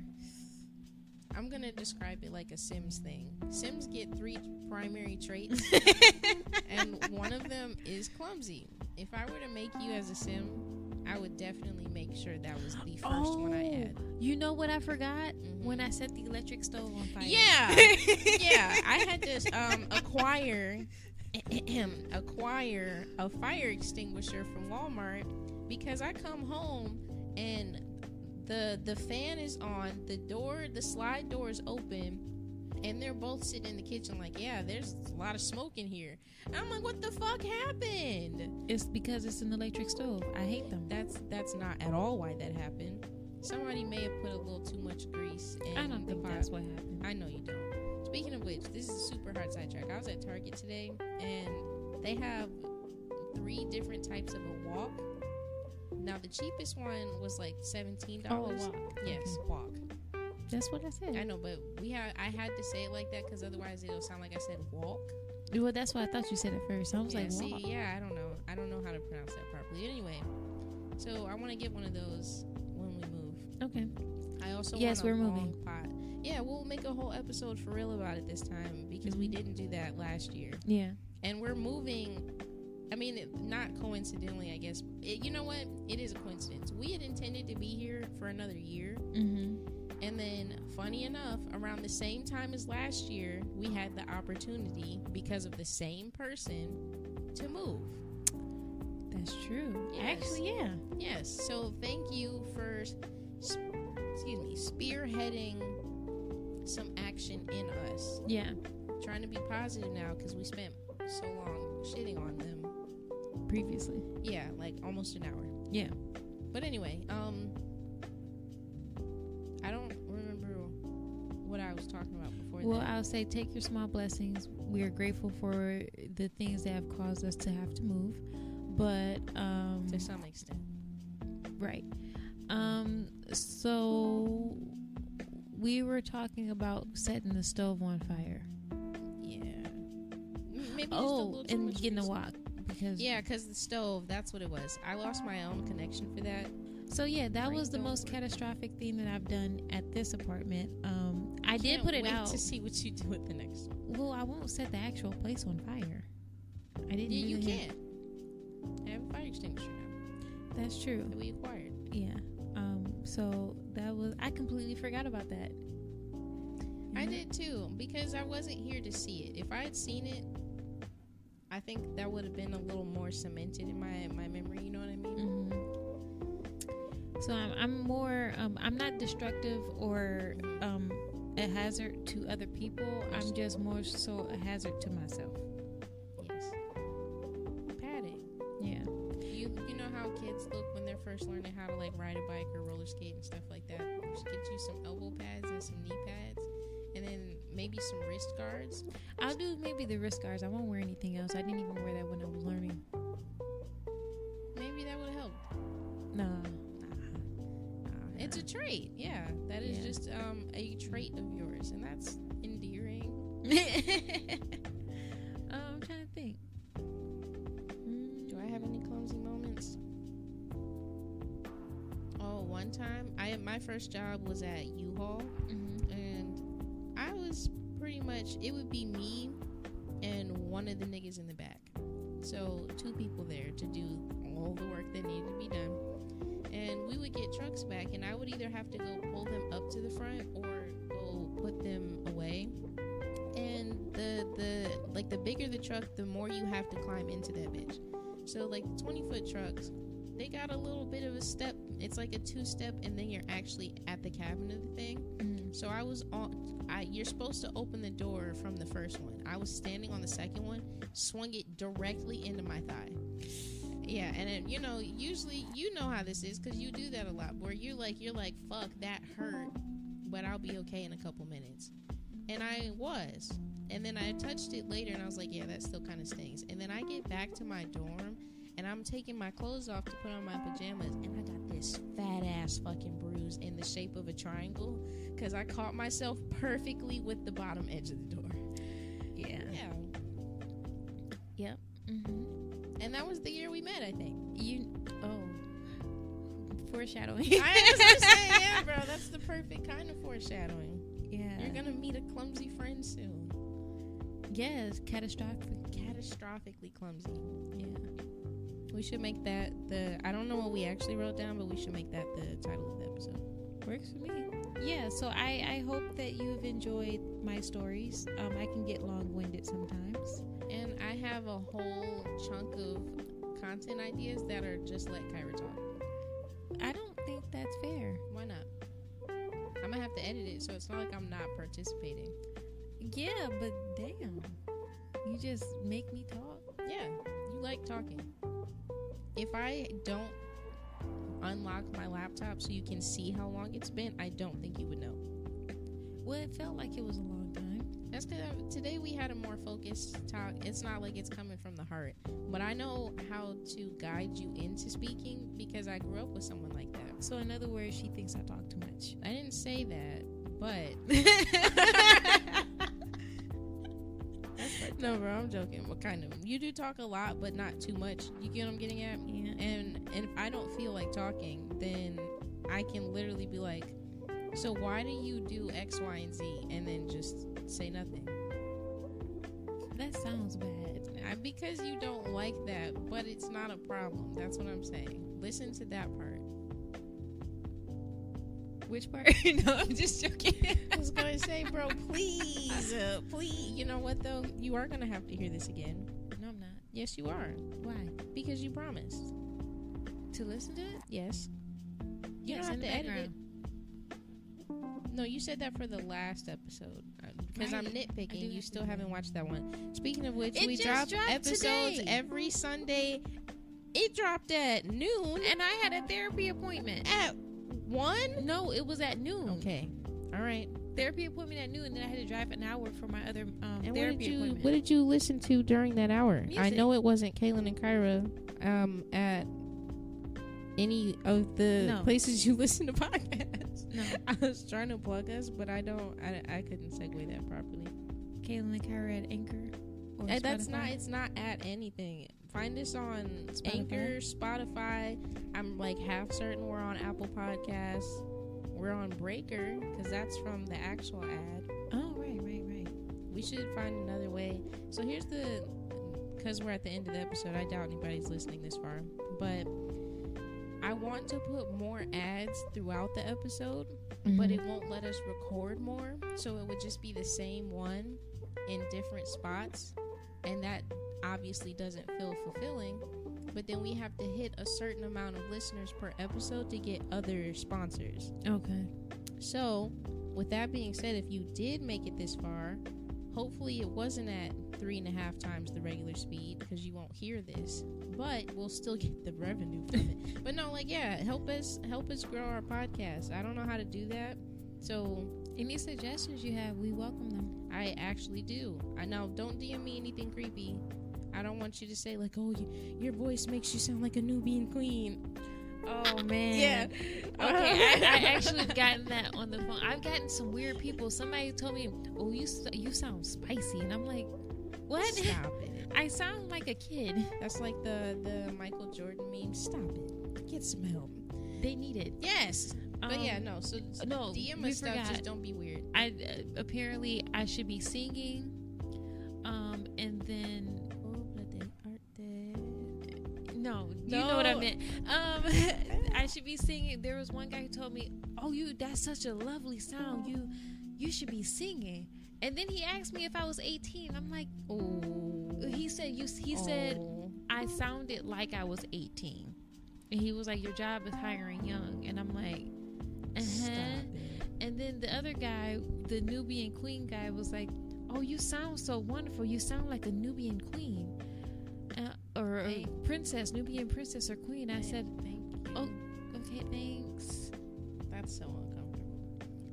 I'm going to describe it like a Sims thing. Sims get 3 primary traits, and one of them is clumsy. If I were to make you as a Sim, I would definitely make sure that was the first one I add. You know what I forgot? When I set the electric stove on fire. Yeah. I had to acquire a fire extinguisher from Walmart because I come home and the fan is on, the slide door is open, and they're both sitting in the kitchen like, yeah, there's a lot of smoke in here. And I'm like, what the fuck happened? It's because it's an electric stove. I hate them. That's not at all why that happened. Somebody may have put a little too much grease in I don't think that's what happened. I know you don't. Speaking of which, this is a super hard sidetrack. I was at Target today, and they have 3 different types of a wok. Now, the cheapest one was like $17. Oh, a wok. Yes, wok. That's what I said. I know, but I had to say it like that because otherwise it'll sound like I said walk. Well, that's what I thought you said at first. I was like, see, walk. Yeah, I don't know how to pronounce that properly. Anyway, so I want to get one of those when we move. Okay. I also yes, want we're long moving. pot. Yeah, we'll make a whole episode for real about it this time because we didn't do that last year. Yeah. And we're moving. I mean, not coincidentally, I guess. You know what? It is a coincidence. We had intended to be here for another year. And then, funny enough, around the same time as last year, we had the opportunity, because of the same person, to move. That's true. Yes. Actually, yeah. Yes. So, thank you for, spearheading some action in us. Yeah. Trying to be positive now because we spent so long shitting on them. Previously. Yeah, like almost an hour. Yeah. But anyway, I don't remember what I was talking about before Well, that. I'll say take your small blessings. We are grateful for the things that have caused us to have to move. But to some extent. Right. So we were talking about setting the stove on fire. Yeah. Maybe just a little too and much getting a reason. wok. Because the stove, that's what it was. I lost my own connection for that. So yeah, that was the most catastrophic thing that I've done at this apartment. I did put it out to see what you do with the next one. Well, I won't set the actual place on fire. I didn't. Yeah, you can't. I have a fire extinguisher now. That's true. That we acquired. Yeah. So that was. I completely forgot about that. I did too, because I wasn't here to see it. If I had seen it, I think that would have been a little more cemented in my memory. You know what I mean? Mm-hmm. So I'm more. I'm not destructive or a hazard to other people. I'm just more so a hazard to myself. Yes. Padding. Yeah. You know how kids look when they're first learning how to like ride a bike or roller skate and stuff like that. You should get you some elbow pads and some knee pads, and then maybe some wrist guards. I'll do maybe the wrist guards. I won't wear anything else. I didn't even wear that when I was learning. Maybe that would have helped. No. It's a trait. Yeah, that is just a trait of yours, and that's endearing. I'm trying to think. Do I have any clumsy moments? Oh, one time, my first job was at U-Haul, and I was pretty much, it would be me and one of the niggas in the back. So 2 people there to do all the work that needed to be done. And we would get trucks back, and I would either have to go pull them up to the front or go put them away. And the bigger the truck, the more you have to climb into that bitch. So like 20-foot trucks, they got a little bit of a step. It's like a 2-step, and then you're actually at the cabin of the thing. Mm-hmm. So I was you're supposed to open the door from the first one. I was standing on the second one, swung it directly into my thigh. Yeah, and then, usually you know how this is because you do that a lot, where you're like, fuck, that hurt, but I'll be okay in a couple minutes. And I was. And then I touched it later, and I was like, yeah, that still kind of stings. And then I get back to my dorm, and I'm taking my clothes off to put on my pajamas, and I got this fat-ass fucking bruise in the shape of a triangle because I caught myself perfectly with the bottom edge of the door. Yeah. Yep. Mm-hmm. And that was the year we met, I think. Foreshadowing. I was gonna say, yeah, bro, that's the perfect kind of foreshadowing. Yeah. You're gonna meet a clumsy friend soon. Yes, catastrophically clumsy. Yeah. We should make that I don't know what we actually wrote down, but we should make that the title of the episode. Works for me. Yeah, so I hope that you've enjoyed my stories. I can get long-winded sometimes. And I have a whole chunk of content ideas that are just let Khairah talk. I don't think that's fair. Why not? I'm gonna have to edit it, so it's not like I'm not participating. Yeah, but damn. You just make me talk. Yeah, you like talking. If I don't unlock my laptop so you can see how long it's been, I don't think you would know. Well, it felt like it was a long time. That's because today we had a more focused talk. It's not like it's coming from the heart, but I know how to guide you into speaking because I grew up with someone like that. So in other words, she thinks I talk too much. I didn't say that, but no, bro, I'm joking. What kind of? You do talk a lot, but not too much. You get what I'm getting at? Yeah. And if I don't feel like talking, then I can literally be like, so why do you do X, Y, and Z, and then just say nothing? That sounds bad. Because you don't like that, but it's not a problem. That's what I'm saying. Listen to that part. Which part? No, I'm just joking. I was going to say, bro, please. You know what, though? You are going to have to hear this again. No, I'm not. Yes, you are. Why? Because you promised. To listen to it? Yes. You don't have to edit it. No, you said that for the last episode. Because I'm nitpicking. You still haven't watched that one. Speaking of which, we dropped episodes today. Every Sunday. It dropped at noon. And I had a therapy appointment. At 1? No, it was at noon. Okay. All right. Therapy appointment at noon, and then I had to drive an hour for my other therapy appointment. What did you listen to during that hour? Music. I know it wasn't Kaylyn and Khairah at any of the places you listen to podcasts. No. I was trying to plug us, but I couldn't segue that properly. Kaylyn and Khairah at Anchor. It's not at anything. find us on Anchor, Spotify. I'm like half certain we're on Apple Podcasts. We're on Breaker because that's from the actual ad. Oh, right. We should find another way. So here's because we're at the end of the episode, I doubt anybody's listening this far, but I want to put more ads throughout the episode, but it won't let us record more, so it would just be the same one in different spots, and that obviously doesn't feel fulfilling. But then we have to hit a certain amount of listeners per episode to get other sponsors. Okay. So with that being said, if you did make it this far, hopefully it wasn't at 3.5 times the regular speed, because you won't hear this, but we'll still get the revenue from it. But no, like, yeah, help us grow our podcast. I don't know how to do that, so any suggestions you have, we welcome them. I actually do. I know, don't DM me anything creepy. I don't want you to say like, oh, your voice makes you sound like a Nubian queen. Oh man. Yeah. Okay, I actually gotten that on the phone. I've gotten some weird people. Somebody told me, "Oh, you sound spicy," and I'm like, "What? Stop it! I sound like a kid." That's like the Michael Jordan meme. Stop it! Get some help. They need it. Yes. But yeah, no. So no, DM us stuff. Just don't be weird. Apparently I should be singing, and then. No, you know what I meant. I should be singing. There was one guy who told me, "Oh, that's such a lovely sound. You should be singing." And then he asked me if I was 18. I'm like, "Oh." He said I sounded like I was 18. And he was like, "Your job is hiring young." And I'm like, Stop it. And then the other guy, the Nubian queen guy, was like, "Oh, you sound so wonderful. You sound like a Nubian queen." Or a princess, Nubian princess or queen. I said, thank you. Oh, okay, thanks. That's so uncomfortable.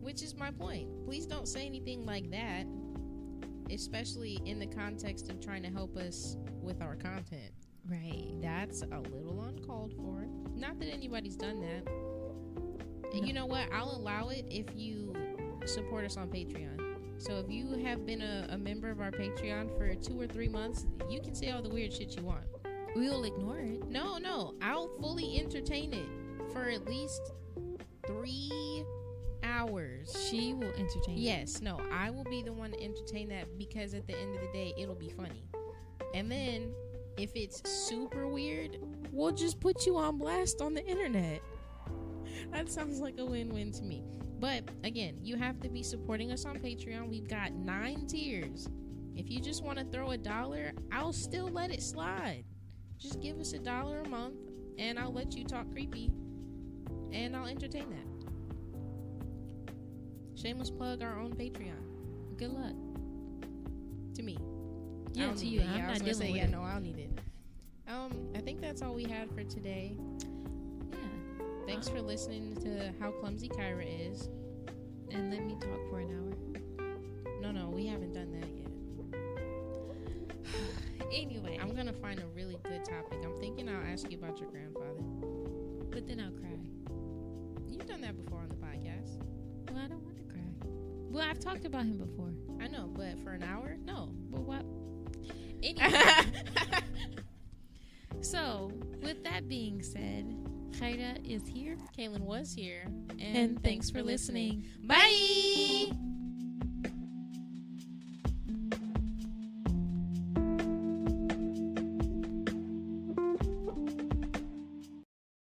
Which is my point. Please don't say anything like that, especially in the context of trying to help us with our content. Right. That's a little uncalled for. Not that anybody's done that. No. You know what? I'll allow it if you support us on Patreon. So if you have been a member of our Patreon for 2 or 3 months, you can say all the weird shit you want. We will ignore it. No. I'll fully entertain it for at least 3 hours. She will entertain. Yes. No, I will be the one to entertain that, because at the end of the day, it'll be funny. And then if it's super weird, we'll just put you on blast on the internet. That sounds like a win-win to me. But again, you have to be supporting us on Patreon. We've got 9 tiers. If you just want to throw $1, I'll still let it slide. Just give us $1 a month, and I'll let you talk creepy, and I'll entertain that. Shameless plug, our own Patreon. Good luck. To me. Yeah, to you. I'm not dealing with it. No, I'll need it. I think that's all we had for today. Thanks for listening to How Clumsy Khairah Is. And let me talk for an hour. No, we haven't done that yet. Anyway. I'm going to find a really good topic. I'm thinking I'll ask you about your grandfather. But then I'll cry. You've done that before on the podcast. Well, I don't want to cry. Well, I've talked about him before. I know, but for an hour? No. But what? Anyway. So, with that being said, Khairah is here. Kaylyn was here. And thanks for listening. Bye!